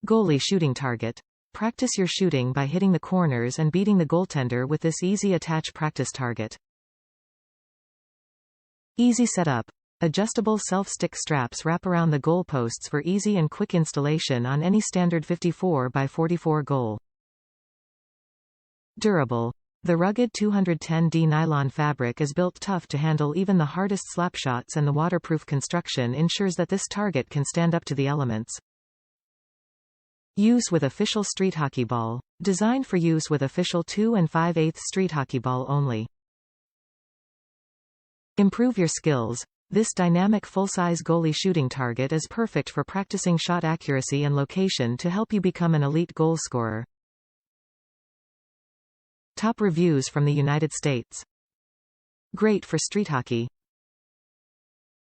Goalie shooting target. Practice your shooting by hitting the corners and beating the goaltender with this easy attach practice target. Easy setup. Adjustable self-stick straps wrap around the goal posts for easy and quick installation on any standard 54 by 44 goal. Durable. The rugged 210D nylon fabric is built tough to handle even the hardest slapshots, and the waterproof construction ensures that this target can stand up to the elements. Use with official street hockey ball. Designed for use with official 2 5/8 street hockey ball only. Improve your skills. This dynamic full-size goalie shooting target is perfect for practicing shot accuracy and location to help you become an elite goal scorer. Top reviews from the United States. Great for street hockey.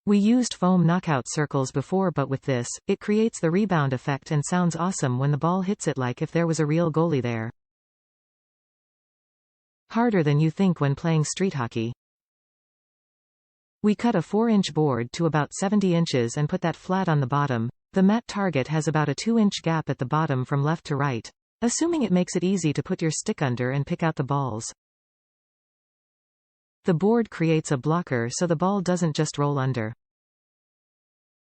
We used foam knockout circles before, but with this, it creates the rebound effect and sounds awesome when the ball hits it, like if there was a real goalie there. Harder than you think when playing street hockey. We cut a 4-inch board to about 70 inches and put that flat on the bottom. The mat target has about a 2-inch gap at the bottom from left to right, assuming it makes it easy to put your stick under and pick out the balls. The board creates a blocker so the ball doesn't just roll under.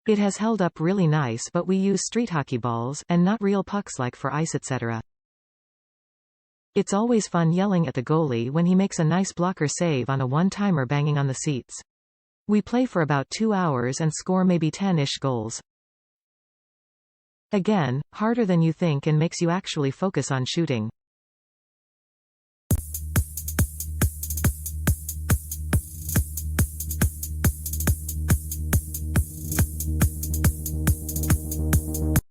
It has held up really nice, but we use street hockey balls, and not real pucks like for ice etc. It's always fun yelling at the goalie when he makes a nice blocker save on a one-timer banging on the seats. We play for about 2 hours and score maybe 10-ish goals. Again, harder than you think and makes you actually focus on shooting.